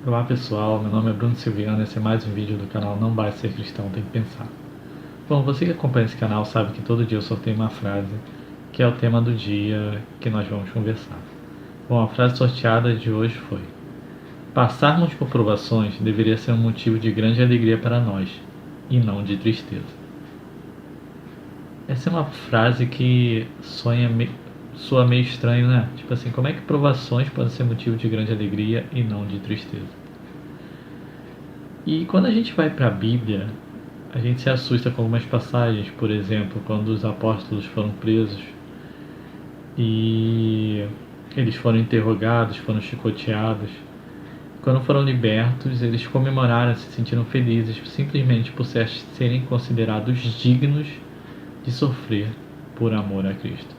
Olá pessoal, meu nome é Bruno Silviano, esse é mais um vídeo do canal Não Basta Ser Cristão, Tem que Pensar. Bom, você que acompanha esse canal sabe que todo dia eu sorteio uma frase, que é o tema do dia que nós vamos conversar. Bom, a frase sorteada de hoje foi: passarmos por provações deveria ser um motivo de grande alegria para nós, e não de tristeza. Essa é uma frase que soa meio estranho, né? Tipo assim, como é que provações podem ser motivo de grande alegria e não de tristeza? E quando a gente vai para a Bíblia, a gente se assusta com algumas passagens, por exemplo, quando os apóstolos foram presos e eles foram interrogados, foram chicoteados. Quando foram libertos, eles comemoraram, se sentiram felizes simplesmente por serem considerados dignos de sofrer por amor a Cristo.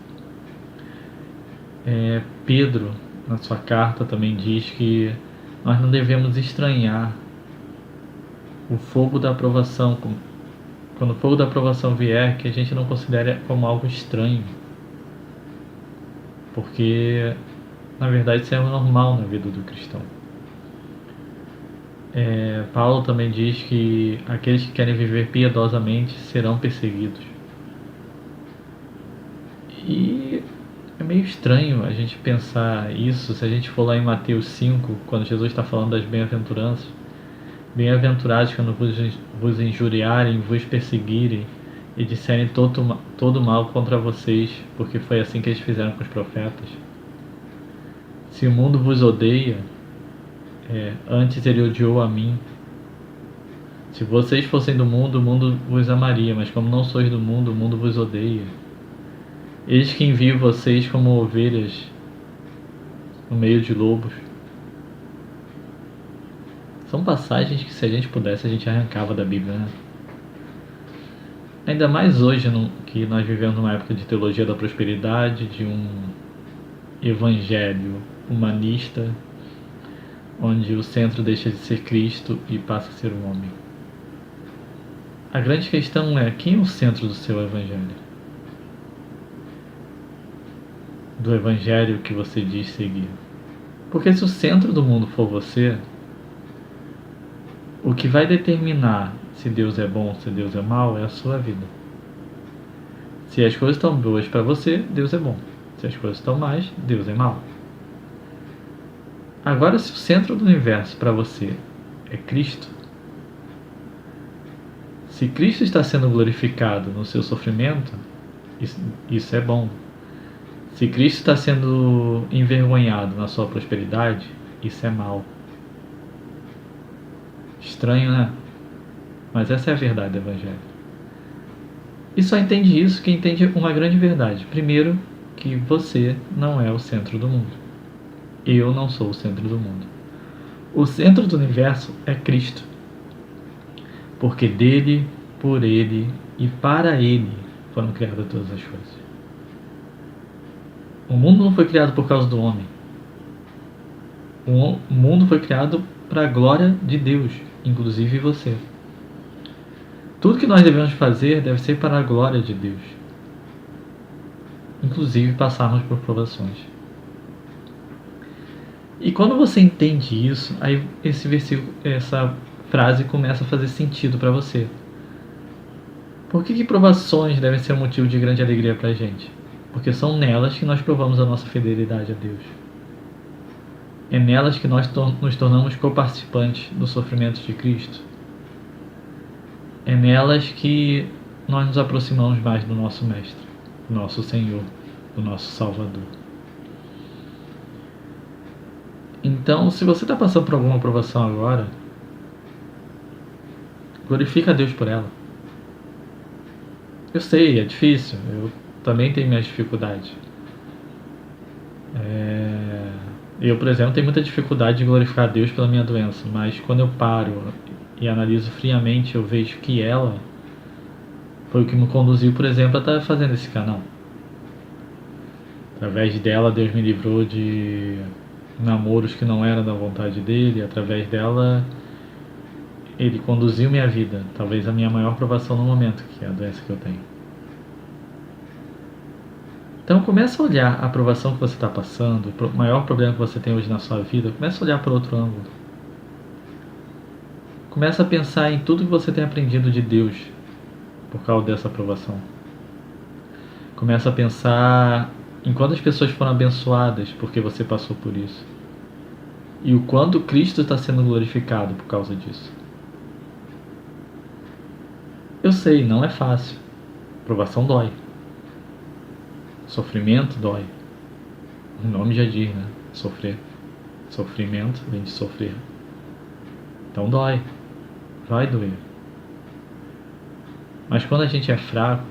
Pedro, na sua carta, também diz que nós não devemos estranhar o fogo da aprovação, quando o fogo da aprovação vier, que a gente não considere como algo estranho, porque na verdade isso é normal na vida do cristão. Paulo também diz que aqueles que querem viver piedosamente serão perseguidos. E é meio estranho a gente pensar isso se a gente for lá em Mateus 5, quando Jesus está falando das bem-aventuranças. Bem-aventurados quando vos injuriarem, vos perseguirem e disserem todo mal contra vocês, porque foi assim que eles fizeram com os profetas. Se o mundo vos odeia, antes ele odiou a mim. Se vocês fossem do mundo, o mundo vos amaria, mas como não sois do mundo, o mundo vos odeia. Eis que envio vocês como ovelhas no meio de lobos. São passagens que, se a gente pudesse, a gente arrancava da Bíblia, né? Ainda mais hoje, que nós vivemos numa época de teologia da prosperidade, de um evangelho humanista, onde o centro deixa de ser Cristo e passa a ser o homem. A grande questão é: quem é o centro do seu evangelho? Do evangelho que você diz seguir? Porque se o centro do mundo for você, o que vai determinar se Deus é bom, se Deus é mau, é a sua vida. Se as coisas estão boas para você, Deus é bom. Se as coisas estão mais, Deus é mau. Agora, se o centro do universo para você é Cristo, se Cristo está sendo glorificado no seu sofrimento, isso é bom. Se Cristo está sendo envergonhado na sua prosperidade, isso é mal. Estranho, né? Mas essa é a verdade do Evangelho. E só entende isso quem entende uma grande verdade. Primeiro, que você não é o centro do mundo. Eu não sou o centro do mundo. O centro do universo é Cristo. Porque dele, por ele e para ele foram criadas todas as coisas. O mundo não foi criado por causa do homem. O mundo foi criado para a glória de Deus, inclusive você. Tudo que nós devemos fazer deve ser para a glória de Deus, inclusive passarmos por provações. E quando você entende isso, aí essa frase começa a fazer sentido para você. Por que provações devem ser um motivo de grande alegria para a gente? Porque são nelas que nós provamos a nossa fidelidade a Deus. É nelas que nós nos tornamos coparticipantes do sofrimento de Cristo. É nelas que nós nos aproximamos mais do nosso Mestre, do nosso Senhor, do nosso Salvador. Então, se você está passando por alguma provação agora, glorifica a Deus por ela. Eu sei, é difícil, eu também tenho minhas dificuldades. Eu, por exemplo, tenho muita dificuldade de glorificar a Deus pela minha doença, mas quando eu paro e analiso friamente, eu vejo que ela foi o que me conduziu, por exemplo, a estar fazendo esse canal. Através dela, Deus me livrou de namoros que não eram da vontade dele. Através dela, ele conduziu minha vida. Talvez a minha maior provação no momento, que é a doença que eu tenho. Então começa a olhar a provação que você está passando, o maior problema que você tem hoje na sua vida, começa a olhar para outro ângulo. Começa a pensar em tudo que você tem aprendido de Deus por causa dessa aprovação. Começa a pensar em quantas pessoas foram abençoadas porque você passou por isso. E o quanto Cristo está sendo glorificado por causa disso. Eu sei, não é fácil. Aprovação dói. Sofrimento dói. O nome já diz, né? Sofrer. Sofrimento vem de sofrer. Então dói. Vai doer. Mas quando a gente é fraco,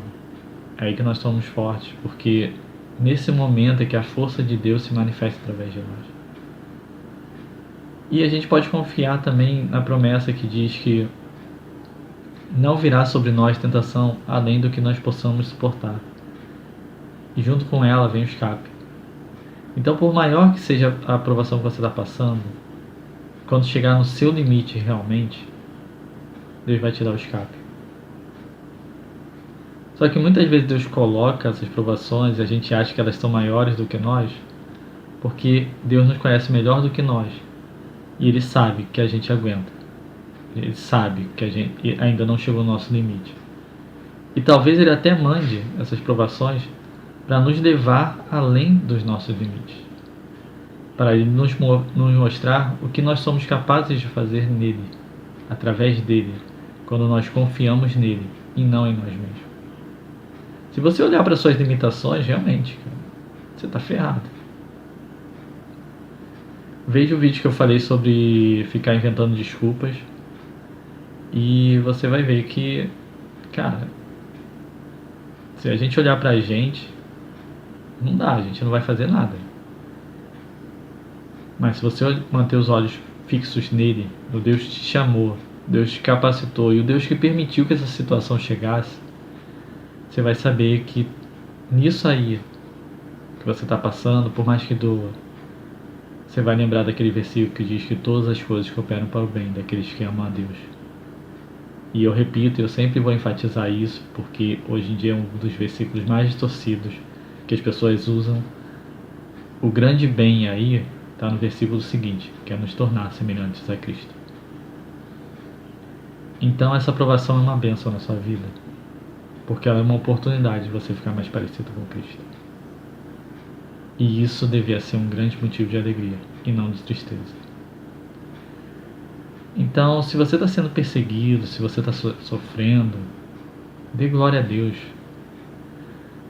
é aí que nós somos fortes, porque nesse momento é que a força de Deus se manifesta através de nós. E a gente pode confiar também na promessa que diz que não virá sobre nós tentação além do que nós possamos suportar. E junto com ela vem o escape. Então, por maior que seja a aprovação que você está passando, quando chegar no seu limite realmente, Deus vai te dar o escape. Só que muitas vezes Deus coloca essas provações e a gente acha que elas são maiores do que nós, porque Deus nos conhece melhor do que nós. E Ele sabe que a gente aguenta. Ele sabe que a gente ainda não chegou no nosso limite. E talvez Ele até mande essas provações para nos levar além dos nossos limites. Para Ele nos mostrar o que nós somos capazes de fazer nele, através dele, quando nós confiamos nele e não em nós mesmos. Se você olhar para suas limitações, realmente, cara, você está ferrado. Veja o vídeo que eu falei sobre ficar inventando desculpas e você vai ver que, cara, se a gente olhar pra gente, não dá, a gente não vai fazer nada. Mas se você manter os olhos fixos nele, o Deus que te chamou, Deus te capacitou e o Deus que permitiu que essa situação chegasse, você vai saber que nisso aí que você está passando, por mais que doa, você vai lembrar daquele versículo que diz que todas as coisas cooperam para o bem daqueles que amam a Deus. E eu repito, eu sempre vou enfatizar isso, porque hoje em dia é um dos versículos mais distorcidos que as pessoas usam. O grande bem aí está no versículo seguinte, que é nos tornar semelhantes a Cristo. Então essa aprovação é uma bênção na sua vida, porque ela é uma oportunidade de você ficar mais parecido com Cristo. E isso devia ser um grande motivo de alegria e não de tristeza. Então, se você está sendo perseguido, se você está sofrendo, dê glória a Deus.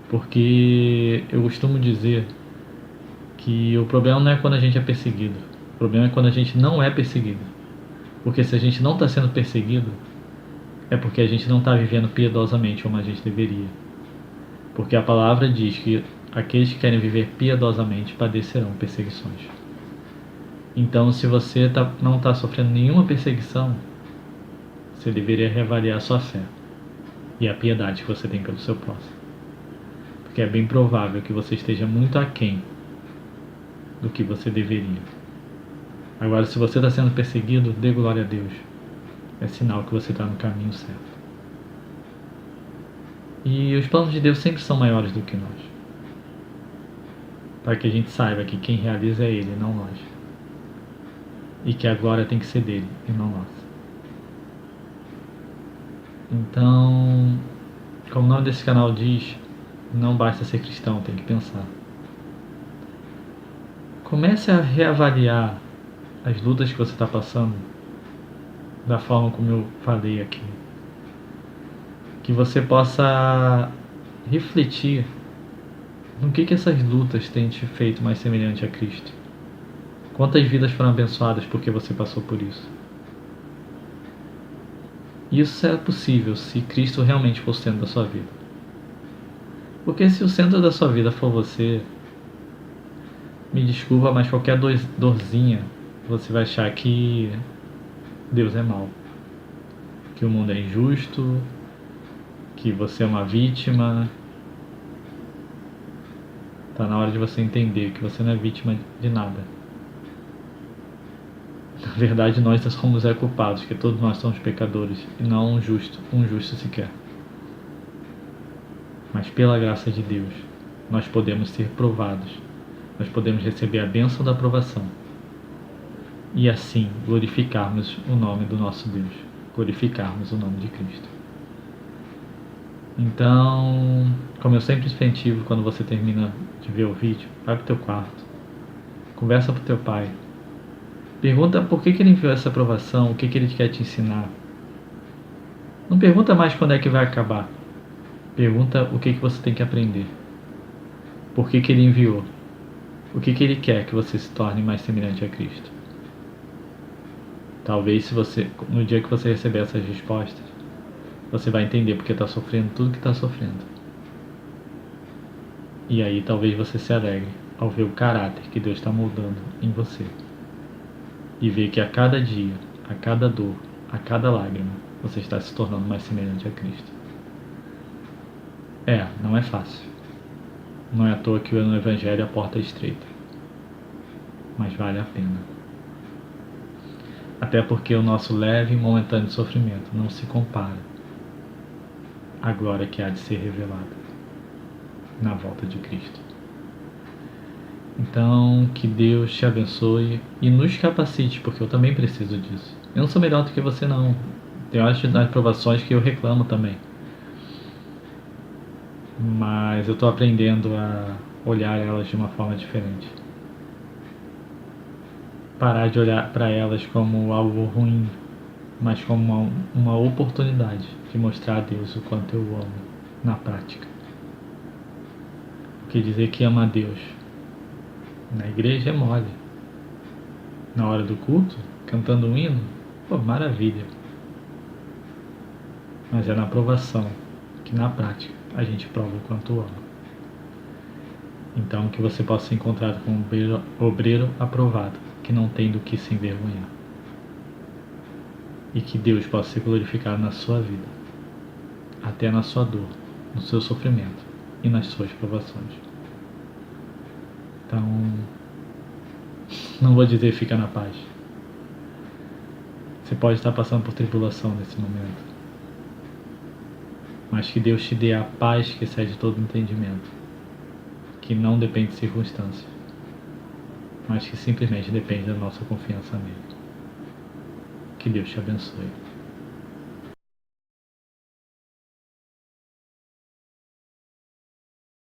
Porque eu costumo dizer que o problema não é quando a gente é perseguido. O problema é quando a gente não é perseguido. Porque se a gente não está sendo perseguido, é porque a gente não está vivendo piedosamente como a gente deveria. Porque a palavra diz que aqueles que querem viver piedosamente padecerão perseguições. Então, se você não está sofrendo nenhuma perseguição, você deveria reavaliar a sua fé e a piedade que você tem pelo seu próximo. Porque é bem provável que você esteja muito aquém do que você deveria. Agora, se você está sendo perseguido, dê glória a Deus. É sinal que você está no caminho certo. E os planos de Deus sempre são maiores do que nós. Para que a gente saiba que quem realiza é Ele, não nós. E que a glória tem que ser dele e não nossa. Então, como o nome desse canal diz, não basta ser cristão, tem que pensar. Comece a reavaliar as lutas que você está passando da forma como eu falei aqui. Que você possa refletir no que essas lutas têm te feito mais semelhante a Cristo. Quantas vidas foram abençoadas porque você passou por isso? Isso é possível se Cristo realmente for o centro da sua vida. Porque se o centro da sua vida for você, me desculpa, mas qualquer dorzinha, você vai achar que Deus é mau. Que o mundo é injusto, que você é uma vítima. Está na hora de você entender que você não é vítima de nada. Na verdade, nós somos culpados, que todos nós somos pecadores, e não um justo sequer. Mas pela graça de Deus, nós podemos ser provados, nós podemos receber a bênção da aprovação, e assim glorificarmos o nome do nosso Deus. glorificarmos o nome de Cristo. Então, como eu sempre incentivo quando você termina de ver o vídeo, vai pro teu quarto, conversa com teu pai, pergunta por que ele enviou essa aprovação, o que ele quer te ensinar. Não pergunta mais quando é que vai acabar, pergunta o que você tem que aprender, por que ele enviou, o que ele quer que você se torne mais semelhante a Cristo. Talvez se você, no dia que você receber essas respostas, você vai entender porque está sofrendo tudo que está sofrendo. E aí talvez você se alegre ao ver o caráter que Deus está moldando em você. E ver que a cada dia, a cada dor, a cada lágrima, você está se tornando mais semelhante a Cristo. Não é fácil. Não é à toa que no Evangelho a porta é estreita. Mas vale a pena. Até porque o nosso leve e momentâneo sofrimento não se compara à glória que há de ser revelada na volta de Cristo. Então, que Deus te abençoe e nos capacite, porque eu também preciso disso. Eu não sou melhor do que você, não. Tem horas de provações que eu reclamo também. Mas eu estou aprendendo a olhar elas de uma forma diferente. Parar de olhar para elas como algo ruim, mas como uma oportunidade de mostrar a Deus o quanto eu o amo na prática. Porque dizer que ama a Deus na igreja é mole. Na hora do culto, cantando um hino, maravilha. Mas é na provação que na prática a gente prova o quanto o ama. Então que você possa ser encontrado como um obreiro aprovado, que não tem do que se envergonhar. E que Deus possa ser glorificado na sua vida, até na sua dor, no seu sofrimento e nas suas provações. Então, não vou dizer fica na paz. Você pode estar passando por tribulação nesse momento, mas que Deus te dê a paz que excede todo entendimento, que não depende de circunstâncias, mas que simplesmente depende da nossa confiança nele. Que Deus te abençoe.